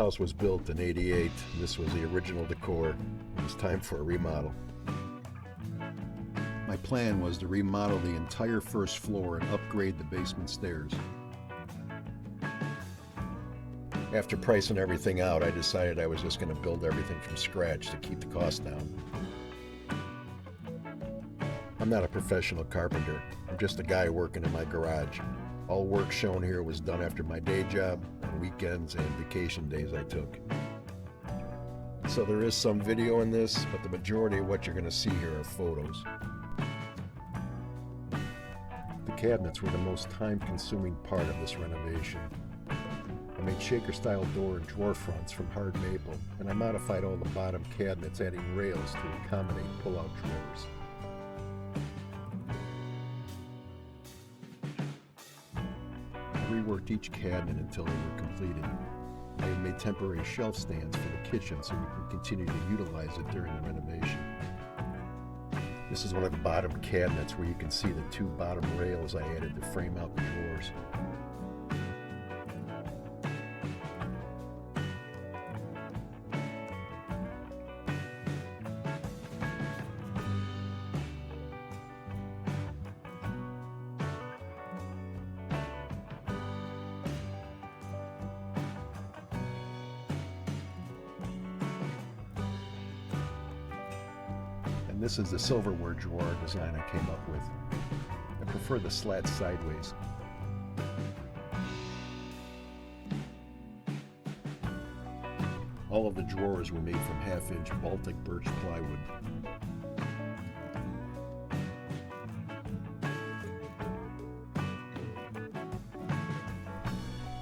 house was built in '88. This was the original decor. It was time for a remodel. My plan was to remodel the entire first floor and upgrade the basement stairs. After pricing everything out, I decided I was just going to build everything from scratch to keep the cost down. I'm not a professional carpenter. I'm just a guy working in my garage. All work shown here was done after my day job, on weekends and vacation days I took. So there is some video in this, but the majority of what you're going to see here are photos. The cabinets were the most time-consuming part of this renovation. I made shaker-style door and drawer fronts from hard maple, and I modified all the bottom cabinets, adding rails to accommodate pull-out drawers. I reworked each cabinet until they were completed. I had made temporary shelf stands for the kitchen so we can continue to utilize it during the renovation. This is one of the bottom cabinets where you can see the two bottom rails I added to frame out the drawers. This is the silverware drawer design I came up with. I prefer the slats sideways. All of the drawers were made from half-inch Baltic birch plywood.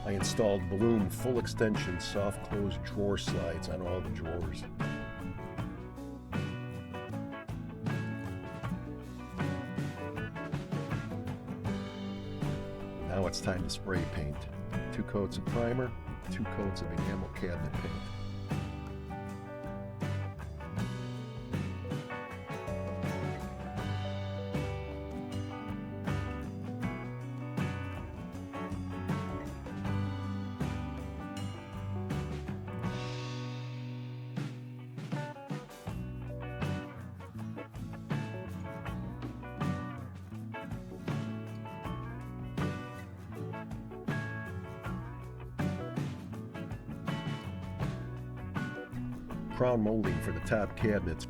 I installed Bloom full extension soft close drawer slides on all the drawers. Now it's time to spray paint. 2 coats of primer, 2 coats of enamel cabinet paint. Crown molding for the top cabinets.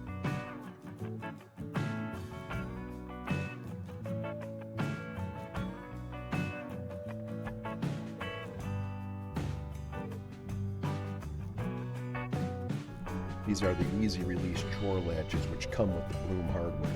These are the easy release drawer latches which come with the Bloom hardware.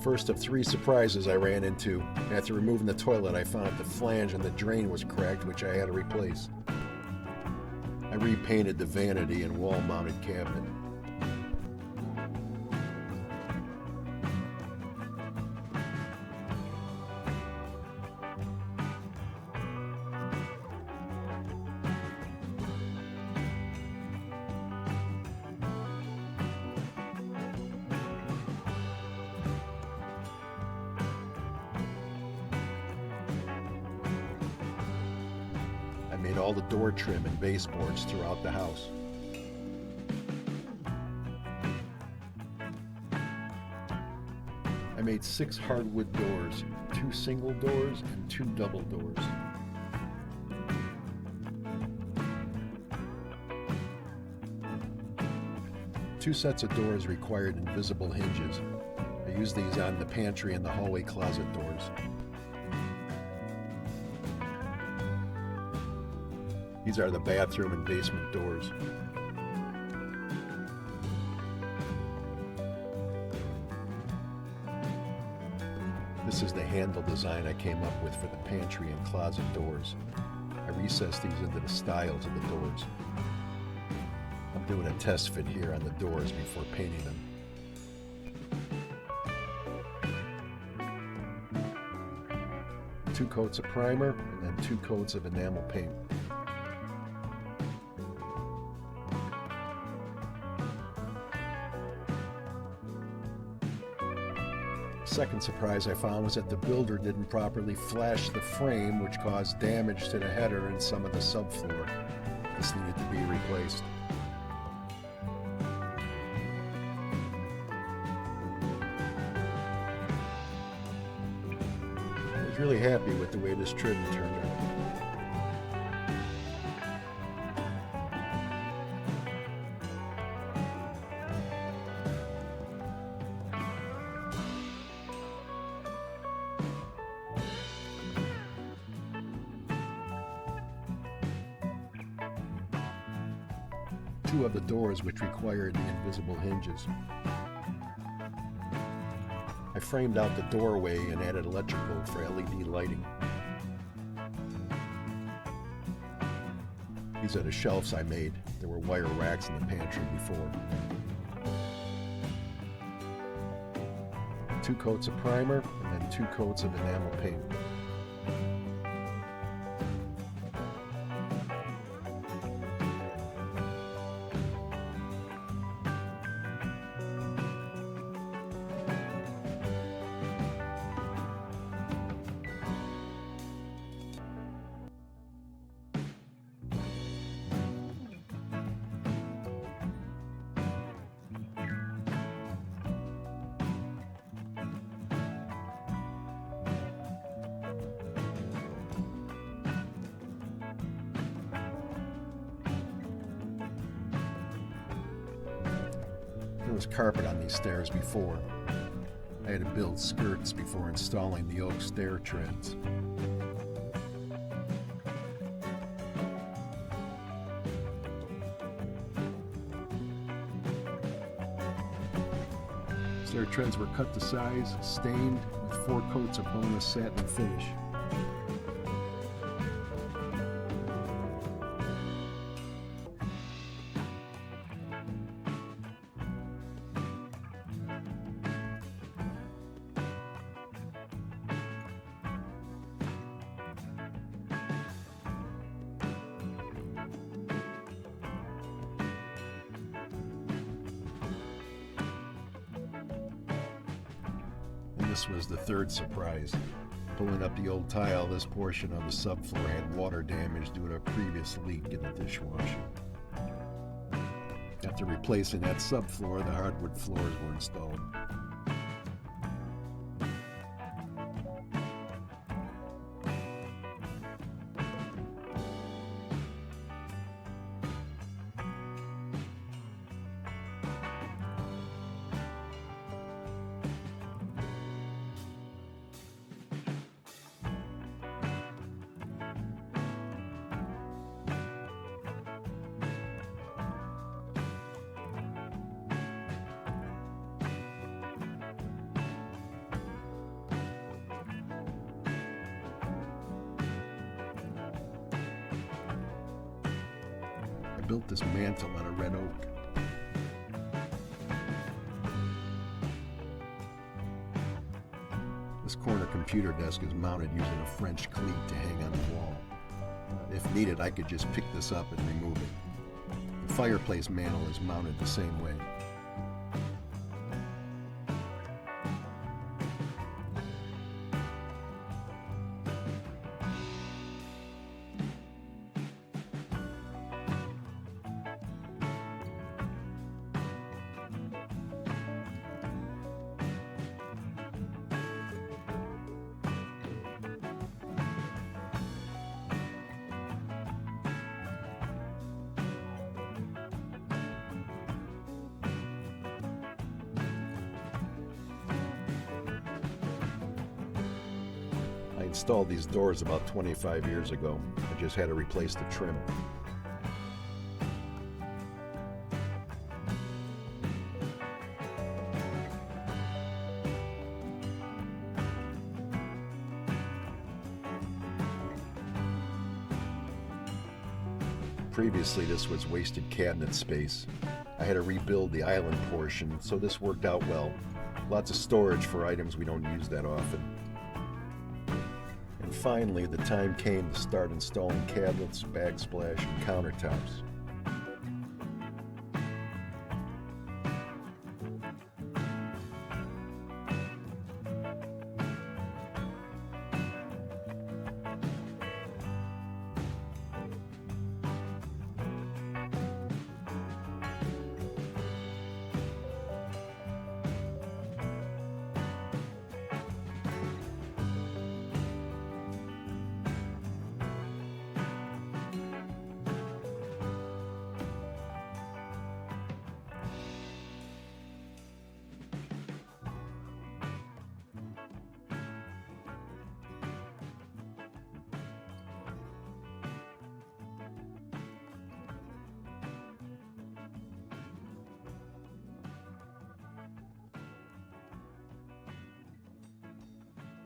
First of 3 surprises I ran into. After removing the toilet, I found the flange and the drain was cracked, which I had to replace. I repainted the vanity and wall-mounted cabinet. I made all the door trim and baseboards throughout the house. I made 6 hardwood doors, 2 single doors and 2 double doors. Two sets of doors required invisible hinges. I used these on the pantry and the hallway closet doors. These are the bathroom and basement doors. This is the handle design I came up with for the pantry and closet doors. I recessed these into the stiles of the doors. I'm doing a test fit here on the doors before painting them. 2 coats of primer, and then 2 coats of enamel paint. Second surprise I found was that the builder didn't properly flash the frame, which caused damage to the header and some of the subfloor. This needed to be replaced. I was really happy with the way this trim turned out. Two of the doors which required the invisible hinges. I framed out the doorway and added electrical for LED lighting. These are the shelves I made. There were wire racks in the pantry before. 2 coats of primer and then 2 coats of enamel paint. There was carpet on these stairs before. I had to build skirts before installing the oak stair treads. Stair treads were cut to size, stained with 4 coats of bonus satin finish. This was the third surprise. Pulling up the old tile, this portion of the subfloor had water damage due to a previous leak in the dishwasher. After replacing that subfloor, the hardwood floors were installed. I built this mantle out of red oak. This corner computer desk is mounted using a French cleat to hang on the wall. If needed, I could just pick this up and remove it. The fireplace mantle is mounted the same way. I installed these doors about 25 years ago. I just had to replace the trim. Previously, this was wasted cabinet space. I had to rebuild the island portion, so this worked out well. Lots of storage for items we don't use that often. And Finally, the time came to start installing cabinets, backsplash, and countertops.